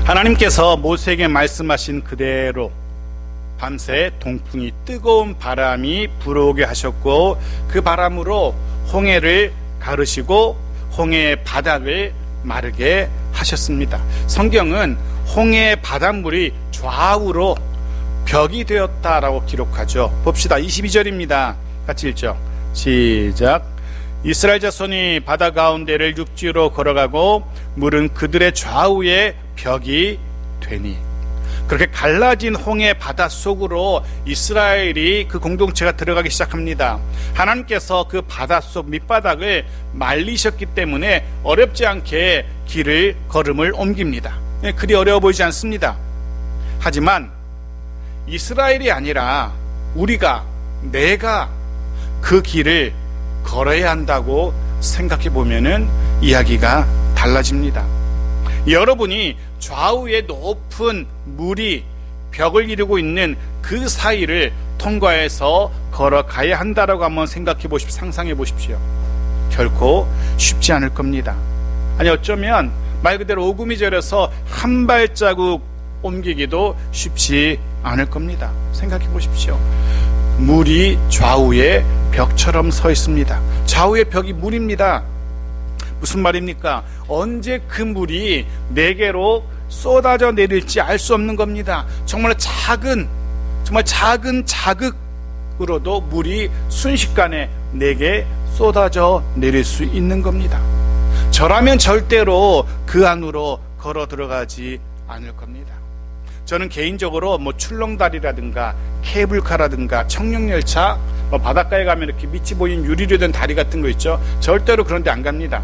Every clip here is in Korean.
하나님께서 모세에게 말씀하신 그대로 밤새 동풍이 뜨거운 바람이 불어오게 하셨고, 그 바람으로 홍해를 가르시고 홍해의 바닥을 마르게 하셨습니다. 성경은 홍해의 바닷물이 좌우로 벽이 되었다라고 기록하죠. 봅시다. 22절입니다. 같이 읽죠. 시작. 이스라엘 자손이 바다 가운데를 육지로 걸어가고 물은 그들의 좌우에 벽이 되니, 그렇게 갈라진 홍해 바다 속으로 이스라엘이 그 공동체가 들어가기 시작합니다. 하나님께서 그 바다 속 밑바닥을 말리셨기 때문에 어렵지 않게 길을 걸음을 옮깁니다. 그리 어려워 보이지 않습니다. 하지만 이스라엘이 아니라 내가 그 길을 걸어야 한다고 생각해 보면은 이야기가 달라집니다. 여러분이 좌우에 높은 물이 벽을 이루고 있는 그 사이를 통과해서 걸어가야 한다라고 한번 생각해 보십시오. 상상해 보십시오. 결코 쉽지 않을 겁니다. 아니, 어쩌면 말 그대로 오금이 저려서 한 발자국 옮기기도 쉽지 않을 겁니다. 생각해 보십시오. 물이 좌우에 벽처럼 서 있습니다. 좌우의 벽이 물입니다. 무슨 말입니까? 언제 그 물이 내게로 쏟아져 내릴지 알 수 없는 겁니다. 정말 작은 자극으로도 물이 순식간에 내게 쏟아져 내릴 수 있는 겁니다. 저라면 절대로 그 안으로 걸어 들어가지 않을 겁니다. 저는 개인적으로 출렁다리라든가 케이블카라든가 청룡열차, 바닷가에 가면 이렇게 밑이 보이는 유리로 된 다리 같은 거 있죠. 절대로 그런 데 안 갑니다.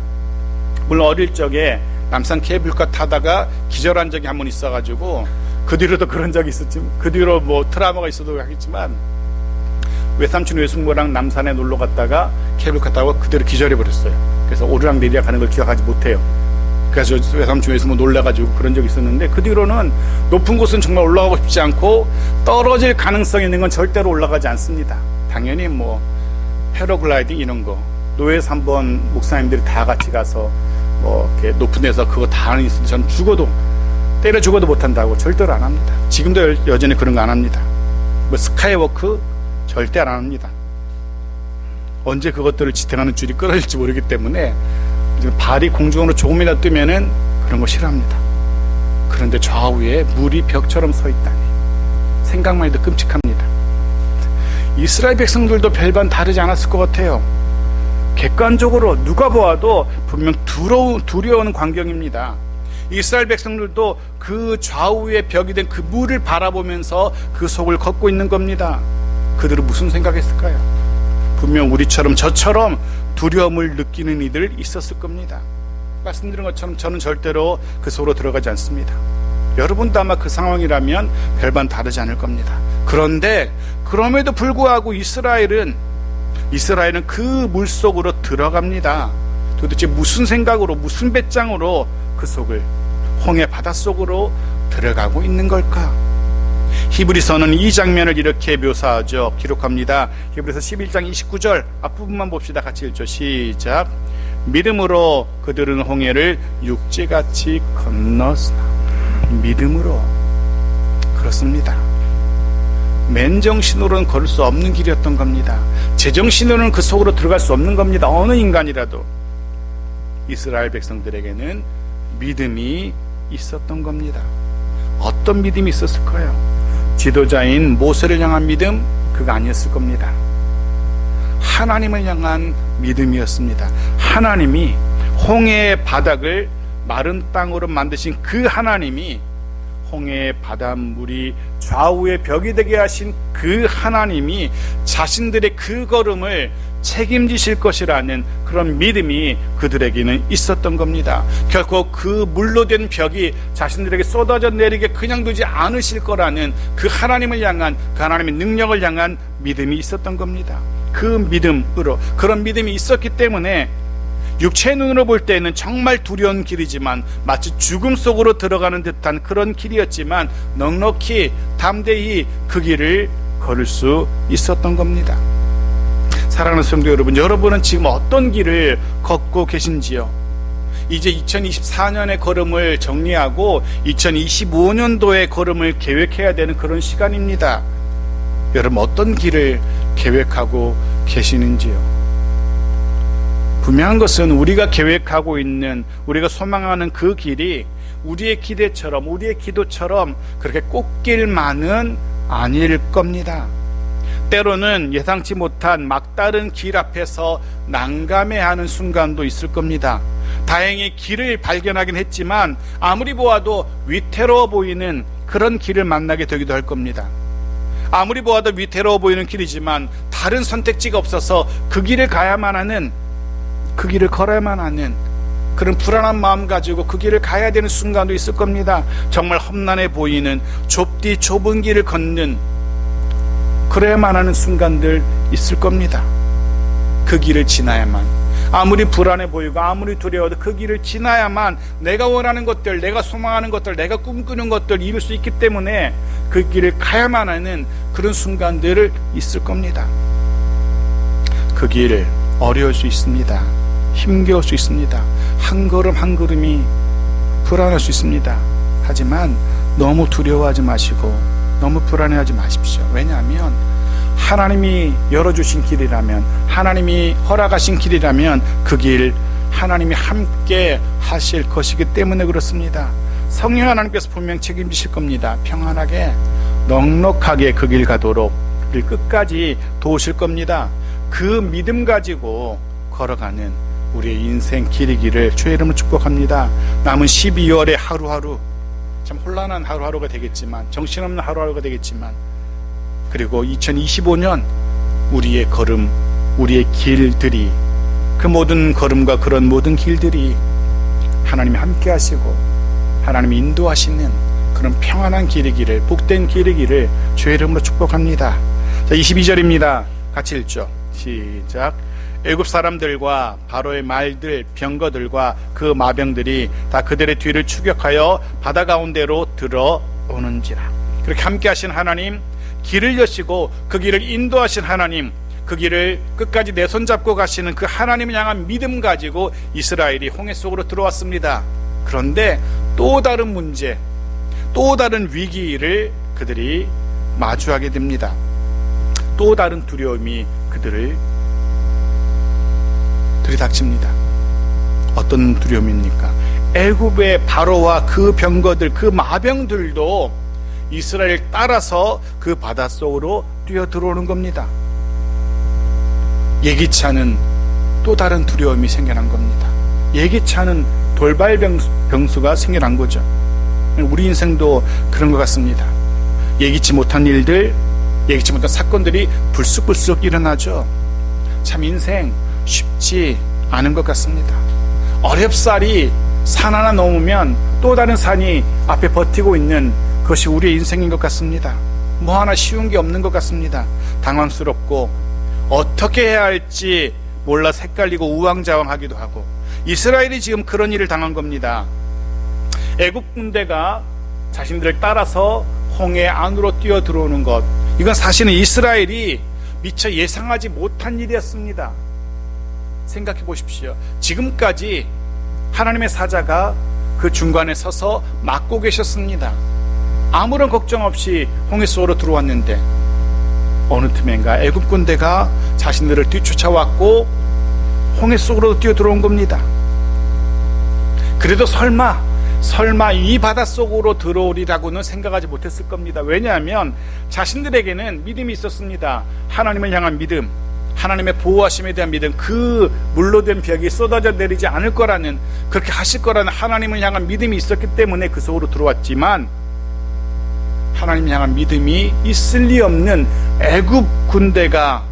물론 어릴 적에 남산 케이블카 타다가 기절한 적이 한 번 있어가지고, 그 뒤로도 그런 적이 있었지만, 그 뒤로 트라우마가 있어도 하겠지만, 외삼촌 외숙모랑 남산에 놀러 갔다가 케이블카 타고 그대로 기절해버렸어요. 그래서 오르락 내리락 가는 걸 기억하지 못해요. 그래서 외삼촌 외숙모 놀라가지고 그런 적이 있었는데, 그 뒤로는 높은 곳은 정말 올라가고 싶지 않고 떨어질 가능성이 있는 건 절대로 올라가지 않습니다. 당연히 패러글라이딩 이런 거, 노예에서 한번 목사님들이 다 같이 가서 이렇게 높은 데서 그거 다 하는 있는데, 저는 때려 죽어도 못한다고 절대로 안 합니다. 지금도 여전히 그런 거 안 합니다. 스카이워크 절대 안 합니다. 언제 그것들을 지탱하는 줄이 끊어질지 모르기 때문에 발이 공중으로 조금이라도 뜨면은 그런 거 싫어합니다. 그런데 좌우에 물이 벽처럼 서 있다니, 생각만 해도 끔찍합니다. 이스라엘 백성들도 별반 다르지 않았을 것 같아요. 객관적으로 누가 보아도 분명 두려운 광경입니다. 이스라엘 백성들도 그 좌우에 벽이 된 그 물을 바라보면서 그 속을 걷고 있는 겁니다. 그들은 무슨 생각했을까요? 분명 우리처럼 저처럼 두려움을 느끼는 이들 있었을 겁니다. 말씀드린 것처럼 저는 절대로 그 속으로 들어가지 않습니다. 여러분도 아마 그 상황이라면 별반 다르지 않을 겁니다. 그런데 그럼에도 불구하고 이스라엘은 그 물속으로 들어갑니다. 도대체 무슨 생각으로, 무슨 배짱으로 그 속을, 홍해 바닷속으로 들어가고 있는 걸까? 히브리서는 이 장면을 이렇게 묘사하죠. 기록합니다. 히브리서 11장 29절 앞부분만 봅시다. 같이 읽죠. 시작. 믿음으로 그들은 홍해를 육지같이 건넜으나. 믿음으로. 그렇습니다. 맨정신으로는 걸을 수 없는 길이었던 겁니다. 제정신으로는 그 속으로 들어갈 수 없는 겁니다. 어느 인간이라도. 이스라엘 백성들에게는 믿음이 있었던 겁니다. 어떤 믿음이 있었을까요? 지도자인 모세를 향한 믿음? 그거 아니었을 겁니다. 하나님을 향한 믿음이었습니다. 하나님이 홍해의 바닥을 마른 땅으로 만드신 그 하나님이, 홍해의 바닷물이 좌우의 벽이 되게 하신 그 하나님이 자신들의 그 걸음을 책임지실 것이라는 그런 믿음이 그들에게는 있었던 겁니다. 결코 그 물로 된 벽이 자신들에게 쏟아져 내리게 그냥 두지 않으실 거라는 그 하나님을 향한, 그 하나님의 능력을 향한 믿음이 있었던 겁니다. 그 믿음으로, 그런 믿음이 있었기 때문에 육체의 눈으로 볼 때는 정말 두려운 길이지만, 마치 죽음 속으로 들어가는 듯한 그런 길이었지만 넉넉히 담대히 그 길을 걸을 수 있었던 겁니다. 사랑하는 성도 여러분, 여러분은 지금 어떤 길을 걷고 계신지요? 이제 2024년의 걸음을 정리하고 2025년도의 걸음을 계획해야 되는 그런 시간입니다. 여러분 어떤 길을 계획하고 계시는지요? 분명한 것은 우리가 계획하고 있는, 우리가 소망하는 그 길이 우리의 기대처럼, 우리의 기도처럼 그렇게 꽃길만은 아닐 겁니다. 때로는 예상치 못한 막다른 길 앞에서 난감해하는 순간도 있을 겁니다. 다행히 길을 발견하긴 했지만 아무리 보아도 위태로워 보이는 그런 길을 만나게 되기도 할 겁니다. 아무리 보아도 위태로워 보이는 길이지만 다른 선택지가 없어서 그 길을 가야만 하는, 그 길을 걸어야만 하는 그런 불안한 마음 가지고 그 길을 가야 되는 순간도 있을 겁니다. 정말 험난해 보이는 좁디 좁은 길을 걷는, 그래야만 하는 순간들 있을 겁니다. 그 길을 지나야만, 아무리 불안해 보이고 아무리 두려워도 그 길을 지나야만 내가 원하는 것들, 내가 소망하는 것들, 내가 꿈꾸는 것들 이룰 수 있기 때문에 그 길을 가야만 하는 그런 순간들을 있을 겁니다. 그 길 어려울 수 있습니다. 힘겨울 수 있습니다. 한 걸음 한 걸음이 불안할 수 있습니다. 하지만 너무 두려워하지 마시고 너무 불안해하지 마십시오. 왜냐하면 하나님이 열어주신 길이라면, 하나님이 허락하신 길이라면 그 길 하나님이 함께 하실 것이기 때문에 그렇습니다. 성령 하나님께서 분명 책임지실 겁니다. 평안하게 넉넉하게 그 길 가도록 그 길 끝까지 도우실 겁니다. 그 믿음 가지고 걸어가는 우리의 인생 길이기를 주의 이름으로 축복합니다. 남은 12월의 하루하루 참 혼란한 하루하루가 되겠지만, 정신없는 하루하루가 되겠지만, 그리고 2025년 우리의 걸음, 우리의 길들이, 그 모든 걸음과 그런 모든 길들이 하나님이 함께 하시고 하나님이 인도하시는 그런 평안한 길이기를, 복된 길이기를 주의 이름으로 축복합니다. 자, 22절입니다. 같이 읽죠. 시작. 애굽 사람들과 바로의 말들, 병거들과 그 마병들이 다 그들의 뒤를 추격하여 바다 가운데로 들어오는지라. 그렇게 함께 하신 하나님, 길을 여시고 그 길을 인도하신 하나님, 그 길을 끝까지 내 손잡고 가시는 그 하나님을 향한 믿음 가지고 이스라엘이 홍해 속으로 들어왔습니다. 그런데 또 다른 문제, 또 다른 위기를 그들이 마주하게 됩니다. 또 다른 두려움이 그들을 들이닥칩니다. 어떤 두려움입니까? 애굽의 바로와 그 병거들, 그 마병들도 이스라엘 따라서 그 바닷속으로 뛰어들어오는 겁니다. 예기치 않은 또 다른 두려움이 생겨난 겁니다. 예기치 않은 돌발 병수가 생겨난 거죠. 우리 인생도 그런 것 같습니다. 예기치 못한 일들, 예기치 못한 사건들이 불쑥불쑥 일어나죠. 참 인생 쉽지 않은 것 같습니다. 어렵사리 산 하나 넘으면 또 다른 산이 앞에 버티고 있는 그것이 우리의 인생인 것 같습니다. 뭐 하나 쉬운 게 없는 것 같습니다. 당황스럽고 어떻게 해야 할지 몰라 헷갈리고 우왕좌왕하기도 하고, 이스라엘이 지금 그런 일을 당한 겁니다. 애굽 군대가 자신들을 따라서 홍해 안으로 뛰어 들어오는 것, 이건 사실은 이스라엘이 미처 예상하지 못한 일이었습니다. 생각해 보십시오. 지금까지 하나님의 사자가 그 중간에 서서 막고 계셨습니다. 아무런 걱정 없이 홍해 속으로 들어왔는데 어느 틈엔가 애굽 군대가 자신들을 뒤쫓아왔고 홍해 속으로 뛰어 들어온 겁니다. 그래도 설마 이 바닷속으로 들어오리라고는 생각하지 못했을 겁니다. 왜냐하면 자신들에게는 믿음이 있었습니다. 하나님을 향한 믿음, 하나님의 보호하심에 대한 믿음, 그 물로 된 벽이 쏟아져 내리지 않을 거라는, 그렇게 하실 거라는 하나님을 향한 믿음이 있었기 때문에 그 속으로 들어왔지만, 하나님을 향한 믿음이 있을 리 없는 애굽 군대가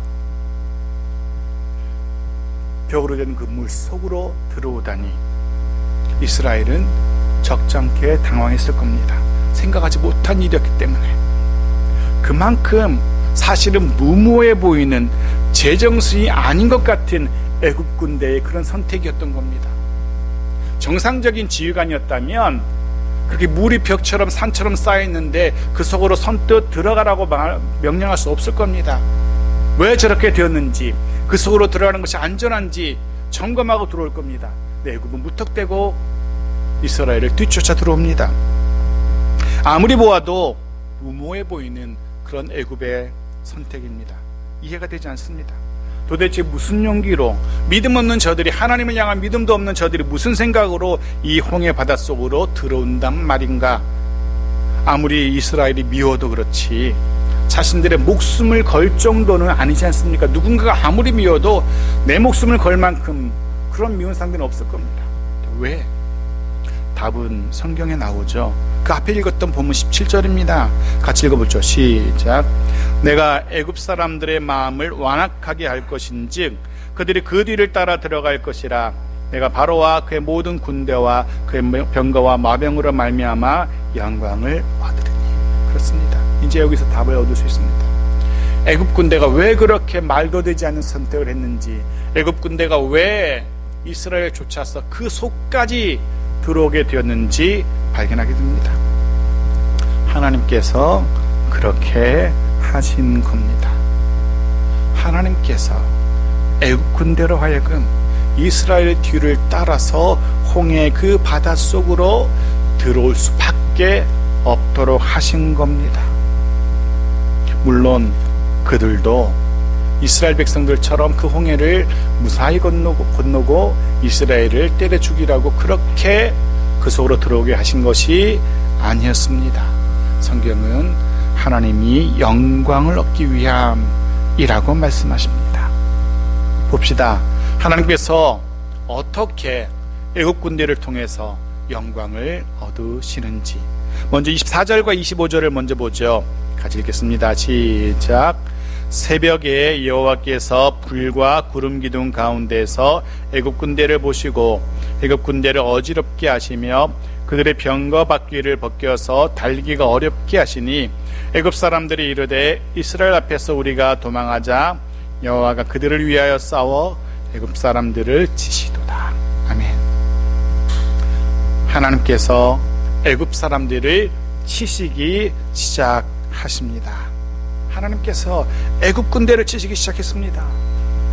벽으로 된 그 물 속으로 들어오다니 이스라엘은 적잖게 당황했을 겁니다. 생각하지 못한 일이었기 때문에. 그만큼 사실은 무모해 보이는, 제정신이 아닌 것 같은 애굽 군대의 그런 선택이었던 겁니다. 정상적인 지휘관이었다면 그렇게 물이 벽처럼 산처럼 쌓여있는데 그 속으로 선뜻 들어가라고 명령할 수 없을 겁니다. 왜 저렇게 되었는지, 그 속으로 들어가는 것이 안전한지 점검하고 들어올 겁니다. 애굽은 무턱대고 이스라엘을 뒤쫓아 들어옵니다. 아무리 보아도 무모해 보이는 그런 애굽의 선택입니다. 이해가 되지 않습니다. 도대체 무슨 용기로, 믿음 없는 저들이, 하나님을 향한 믿음도 없는 저들이 무슨 생각으로 이 홍해 바닷속으로 들어온단 말인가. 아무리 이스라엘이 미워도 그렇지 자신들의 목숨을 걸 정도는 아니지 않습니까? 누군가가 아무리 미워도 내 목숨을 걸 만큼 그런 미운 상대는 없을 겁니다. 왜? 답은 성경에 나오죠. 그 앞에 읽었던 본문 17절입니다. 같이 읽어보죠. 시작. 내가 애굽 사람들의 마음을 완악하게 할 것인즉 그들이 그 뒤를 따라 들어갈 것이라. 내가 바로와 그의 모든 군대와 그의 병거와 마병으로 말미암아 영광을 얻으리니. 그렇습니다. 이제 여기서 답을 얻을 수 있습니다. 애굽 군대가 왜 그렇게 말도 되지 않는 선택을 했는지, 애굽 군대가 왜 이스라엘 쫓아서 그 속까지 들어오게 되었는지 발견하게 됩니다. 하나님께서 그렇게 하신 겁니다. 하나님께서 애굽 군대로 하여금 이스라엘의 뒤를 따라서 홍해 그 바닷속으로 들어올 수밖에 없도록 하신 겁니다. 물론 그들도 이스라엘 백성들처럼 그 홍해를 무사히 건너고 이스라엘을 때려 죽이라고 그렇게 그 속으로 들어오게 하신 것이 아니었습니다. 성경은 하나님이 영광을 얻기 위함이라고 말씀하십니다. 봅시다. 하나님께서 어떻게 애굽 군대를 통해서 영광을 얻으시는지. 먼저 24절과 25절을 먼저 보죠. 같이 읽겠습니다. 시작. 새벽에 여호와께서 불과 구름 기둥 가운데서 애굽 군대를 보시고 애굽 군대를 어지럽게 하시며 그들의 병거 바퀴를 벗겨서 달기가 어렵게 하시니 애굽 사람들이 이르되 이스라엘 앞에서 우리가 도망하자. 여호와가 그들을 위하여 싸워 애굽 사람들을 치시도다. 아멘. 하나님께서 애굽 사람들을 치시기 시작하십니다. 하나님께서 애굽 군대를 치시기 시작했습니다.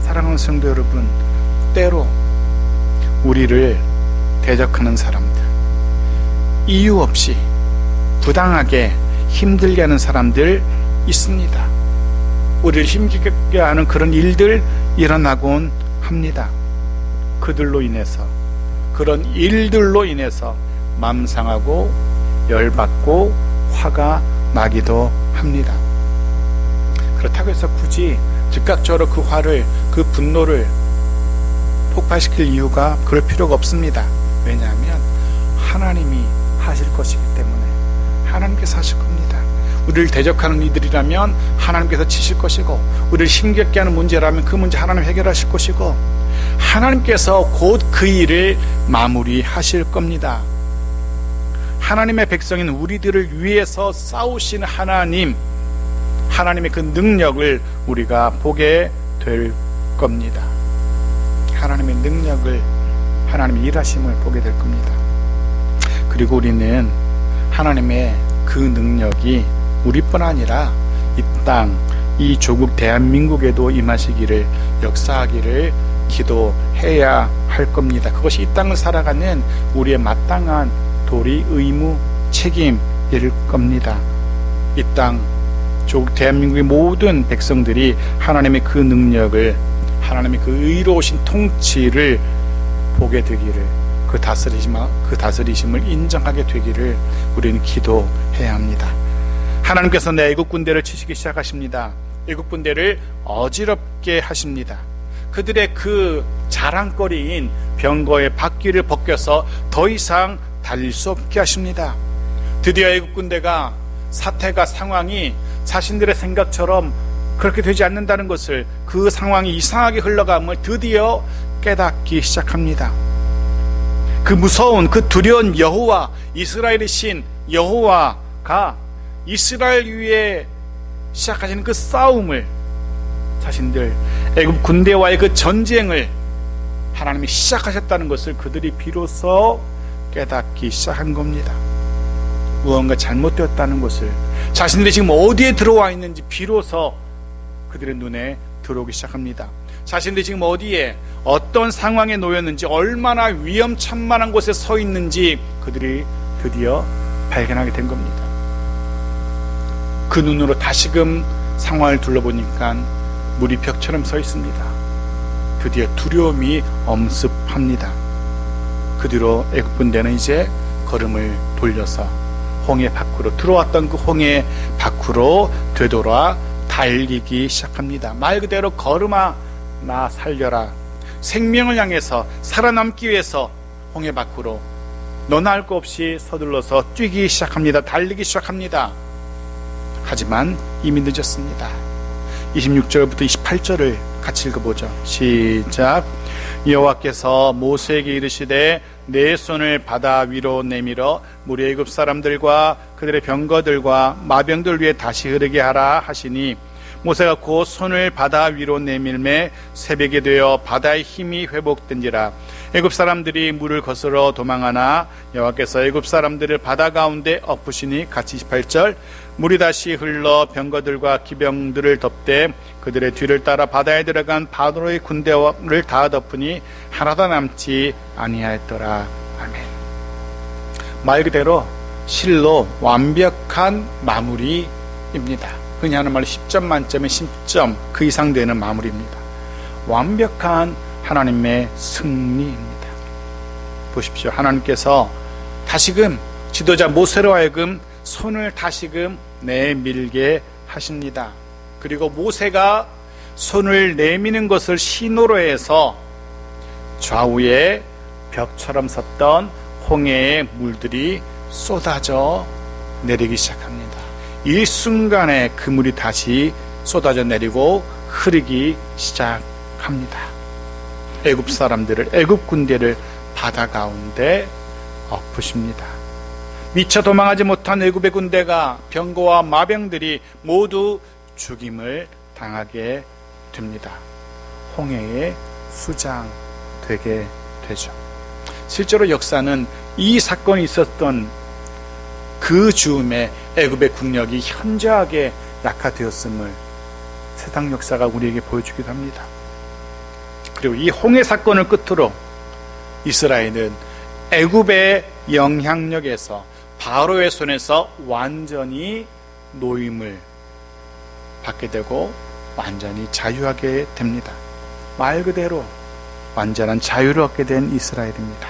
사랑하는 성도 여러분, 때로 우리를 대적하는 사람들, 이유 없이 부당하게 힘들게 하는 사람들 있습니다. 우리를 힘들게 하는 그런 일들 일어나곤 합니다. 그들로 인해서, 그런 일들로 인해서 마음 상하고 열받고 화가 나기도 합니다. 그렇다고 해서 굳이 즉각적으로 그 화를, 그 분노를 폭발시킬 이유가 그럴 필요가 없습니다. 왜냐하면 하나님이 하실 것이기 때문에. 하나님께서 하실 겁니다. 우리를 대적하는 이들이라면 하나님께서 치실 것이고, 우리를 힘겹게 하는 문제라면 그 문제 하나님 해결하실 것이고, 하나님께서 곧 그 일을 마무리하실 겁니다. 하나님의 백성인 우리들을 위해서 싸우시는 하나님의 그 능력을 우리가 보게 될 겁니다. 하나님의 능력을, 하나님의 일하심을 보게 될 겁니다. 그리고 우리는 하나님의 그 능력이 우리뿐 아니라 이 땅, 이 조국 대한민국에도 임하시기를, 역사하기를 기도해야 할 겁니다. 그것이 이 땅을 살아가는 우리의 마땅한 도리, 의무, 책임일 겁니다. 이 땅, 조국 대한민국의 모든 백성들이 하나님의 그 능력을, 하나님의 그 의로우신 통치를 보게 되기를, 그 다스리심을 인정하게 되기를 우리는 기도해야 합니다. 하나님께서 내 애국 군대를 치시기 시작하십니다. 애국 군대를 어지럽게 하십니다. 그들의 그 자랑거리인 병거의 바퀴를 벗겨서 더 이상 달릴 수 없게 하십니다. 드디어 애국 군대가, 사태가, 상황이 자신들의 생각처럼 그렇게 되지 않는다는 것을, 그 상황이 이상하게 흘러감을 드디어 깨닫기 시작합니다. 그 무서운, 그 두려운 여호와, 이스라엘의 신 여호와가 이스라엘 위에 시작하시는 그 싸움을, 자신들 애굽 군대와의 그 전쟁을 하나님이 시작하셨다는 것을 그들이 비로소 깨닫기 시작한 겁니다. 무언가 잘못되었다는 것을, 자신들이 지금 어디에 들어와 있는지 비로소 그들의 눈에 들어오기 시작합니다. 자신들이 지금 어디에 어떤 상황에 놓였는지, 얼마나 위험천만한 곳에 서 있는지 그들이 드디어 발견하게 된 겁니다. 그 눈으로 다시금 상황을 둘러보니까 물이 벽처럼 서 있습니다. 드디어 두려움이 엄습합니다. 그 뒤로 애굽 군대는 이제 걸음을 돌려서 홍해 밖으로, 들어왔던 그 홍해 밖으로 되돌아 달리기 시작합니다. 말 그대로 걸음아 나 살려라, 생명을 향해서 살아남기 위해서 홍해 밖으로 너나 할 것 없이 서둘러서 뛰기 시작합니다. 달리기 시작합니다. 하지만 이미 늦었습니다. 26절부터 28절을 같이 읽어보죠. 시작. 여호와께서 모세에게 이르시되 내 손을 바다 위로 내밀어 물이 애굽 사람들과 그들의 병거들과 마병들 위에 다시 흐르게 하라 하시니, 모세가 곧 손을 바다 위로 내밀매 새벽이 되어 바다의 힘이 회복된지라. 애굽 사람들이 물을 거스러 도망하나 여호와께서 애굽 사람들을 바다 가운데 엎으시니, 같이 28절. 물이 다시 흘러 병거들과 기병들을 덮되 그들의 뒤를 따라 바다에 들어간 바로의 군대를 다 덮으니 하나도 남지 아니하였더라. 아멘. 말 그대로 실로 완벽한 마무리입니다. 흔히 하는 말로 10점 만점에 10점 그 이상 되는 마무리입니다. 완벽한 하나님의 승리입니다. 보십시오. 하나님께서 다시금 지도자 모세로 하여금 손을 다시금 내밀게 하십니다. 그리고 모세가 손을 내미는 것을 신호로 해서 좌우에 벽처럼 섰던 홍해의 물들이 쏟아져 내리기 시작합니다. 이 순간에 그 물이 다시 쏟아져 내리고 흐르기 시작합니다. 애굽 사람들을, 애굽 군대를 바다 가운데 엎으십니다. 미처 도망하지 못한 애굽의 군대가, 병거와 마병들이 모두 죽임을 당하게 됩니다. 홍해의 수장되게 되죠. 실제로 역사는 이 사건이 있었던 그 즈음에 애굽의 국력이 현저하게 약화되었음을 세상 역사가 우리에게 보여주기도 합니다. 그리고 이 홍해 사건을 끝으로 이스라엘은 애굽의 영향력에서, 바로의 손에서 완전히 노임을 받게 되고 완전히 자유하게 됩니다. 말 그대로 완전한 자유를 얻게 된 이스라엘입니다.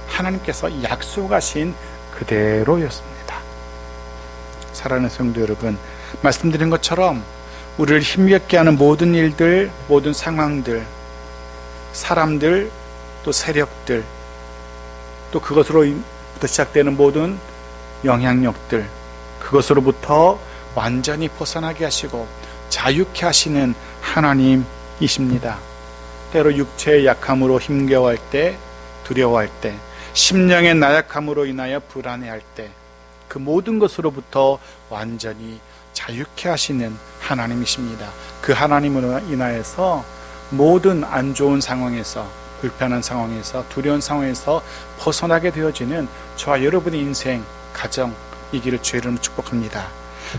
하나님께서 약속하신 그대로였습니다. 사랑하는 성도 여러분, 말씀드린 것처럼 우리를 힘겹게 하는 모든 일들, 모든 상황들, 사람들, 또 세력들, 또 그것으로부터 시작되는 모든 영향력들, 그것으로부터 완전히 벗어나게 하시고 자유케 하시는 하나님이십니다. 때로 육체의 약함으로 힘겨워할 때, 두려워할 때, 심령의 나약함으로 인하여 불안해할 때, 그 모든 것으로부터 완전히 자유케 하시는 하나님이십니다. 그 하나님으로 인하여서 모든 안 좋은 상황에서, 불편한 상황에서, 두려운 상황에서 벗어나게 되어지는 저와 여러분의 인생, 가정, 이 길을 주의 이름으로 축복합니다.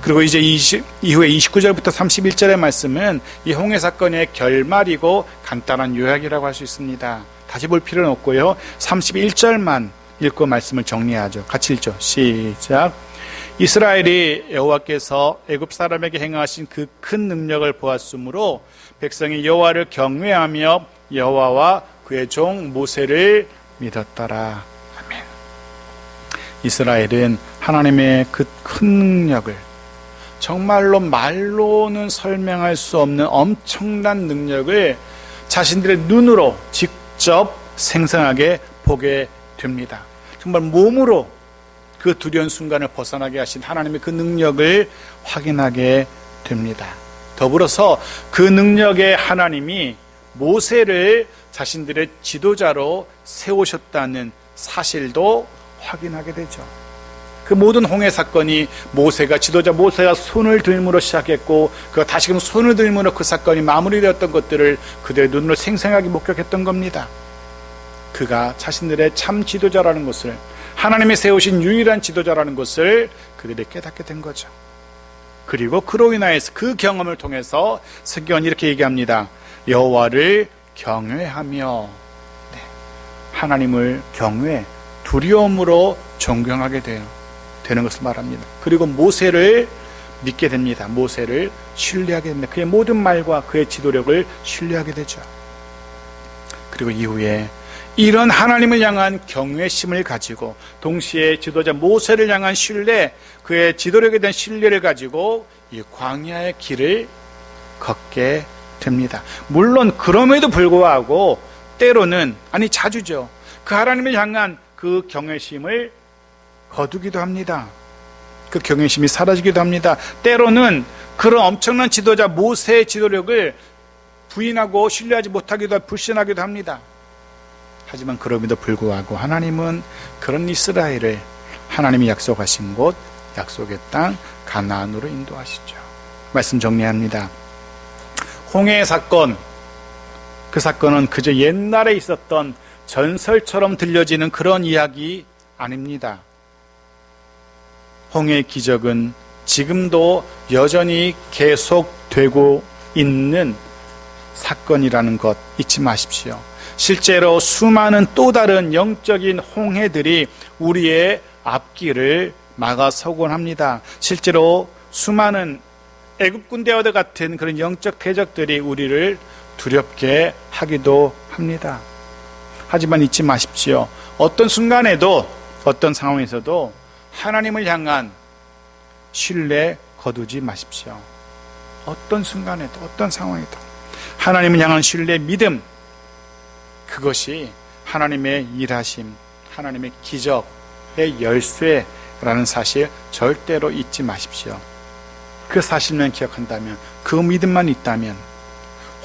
그리고 이제 이후에 29절부터 31절의 말씀은 이 홍해 사건의 결말이고 간단한 요약이라고 할 수 있습니다. 다시 볼 필요는 없고요. 31절만 읽고 말씀을 정리하죠. 같이 읽죠. 시작. 이스라엘이 여호와께서 애굽 사람에게 행하신 그 큰 능력을 보았으므로 백성이 여호와를 경외하며 여호와와 그의 종 모세를 믿었더라. 아멘. 이스라엘은 하나님의 그 큰 능력을, 정말로 말로는 설명할 수 없는 엄청난 능력을 자신들의 눈으로 직접 생생하게 보게 됩니다. 정말 몸으로 그 두려운 순간을 벗어나게 하신 하나님의 그 능력을 확인하게 됩니다. 더불어서 그 능력의 하나님이 모세를 자신들의 지도자로 세우셨다는 사실도 확인하게 되죠. 그 모든 홍해 사건이 지도자 모세가 손을 들므로 시작했고, 그가 다시금 손을 들므로 그 사건이 마무리되었던 것들을 그들의 눈으로 생생하게 목격했던 겁니다. 그가 자신들의 참 지도자라는 것을, 하나님이 세우신 유일한 지도자라는 것을 그들이 깨닫게 된 거죠. 그리고 그로 인하여서 그 경험을 통해서 성경은 이렇게 얘기합니다. 여호와를 경외하며, 하나님을 경외, 두려움으로 존경하게 되는 것을 말합니다. 그리고 모세를 믿게 됩니다. 모세를 신뢰하게 됩니다. 그의 모든 말과 그의 지도력을 신뢰하게 되죠. 그리고 이후에 이런 하나님을 향한 경외심을 가지고 동시에 지도자 모세를 향한 신뢰, 그의 지도력에 대한 신뢰를 가지고 이 광야의 길을 걷게 됩니다. 물론 그럼에도 불구하고 때로는, 아니 자주죠, 그 하나님을 향한 그 경외심을 거두기도 합니다. 그 경외심이 사라지기도 합니다. 때로는 그런 엄청난 지도자 모세의 지도력을 부인하고 신뢰하지 못하기도 하고 불신하기도 합니다. 하지만 그럼에도 불구하고 하나님은 그런 이스라엘을 하나님이 약속하신 곳, 약속의 땅 가나안으로 인도하시죠. 말씀 정리합니다. 홍해의 사건, 그 사건은 그저 옛날에 있었던 전설처럼 들려지는 그런 이야기 아닙니다. 홍해의 기적은 지금도 여전히 계속되고 있는 사건이라는 것 잊지 마십시오. 실제로 수많은 또 다른 영적인 홍해들이 우리의 앞길을 막아서곤 합니다. 실제로 수많은 애굽 군대와 같은 그런 영적 대적들이 우리를 두렵게 하기도 합니다. 하지만 잊지 마십시오. 어떤 순간에도, 어떤 상황에서도 하나님을 향한 신뢰 거두지 마십시오. 어떤 순간에도, 어떤 상황에도 하나님을 향한 신뢰, 믿음, 그것이 하나님의 일하심, 하나님의 기적의 열쇠라는 사실 절대로 잊지 마십시오. 그 사실만 기억한다면, 그 믿음만 있다면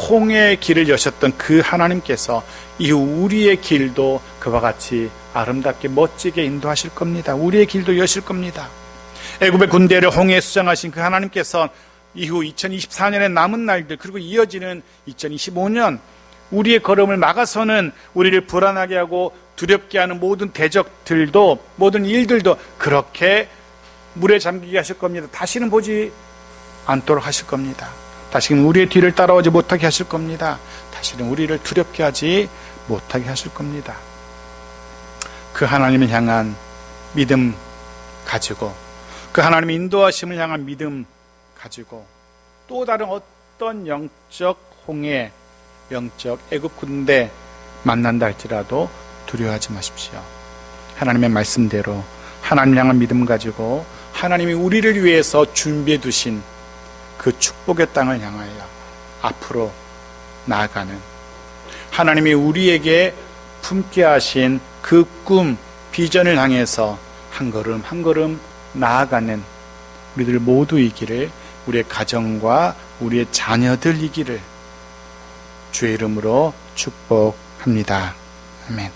홍해의 길을 여셨던 그 하나님께서 이후 우리의 길도 그와 같이 아름답게 멋지게 인도하실 겁니다. 우리의 길도 여실 겁니다. 애굽의 군대를 홍해에 수장하신 그 하나님께서 이후 2024년의 남은 날들, 그리고 이어지는 2025년 우리의 걸음을 막아서는 우리를 불안하게 하고 두렵게 하는 모든 대적들도, 모든 일들도 그렇게 물에 잠기게 하실 겁니다. 다시는 보지 않도록 하실 겁니다. 다시는 우리의 뒤를 따라오지 못하게 하실 겁니다. 다시는 우리를 두렵게 하지 못하게 하실 겁니다. 그 하나님을 향한 믿음 가지고, 그 하나님의 인도하심을 향한 믿음 가지고 또 다른 어떤 영적 홍해, 영적 애굽 군대 만난다 할지라도 두려워하지 마십시오. 하나님의 말씀대로 하나님 향한 믿음 가지고 하나님이 우리를 위해서 준비해 두신 그 축복의 땅을 향하여 앞으로 나아가는, 하나님이 우리에게 품게 하신 그 꿈, 비전을 향해서 한 걸음 한 걸음 나아가는 우리들 모두이기를, 우리의 가정과 우리의 자녀들이기를 주의 이름으로 축복합니다. 아멘.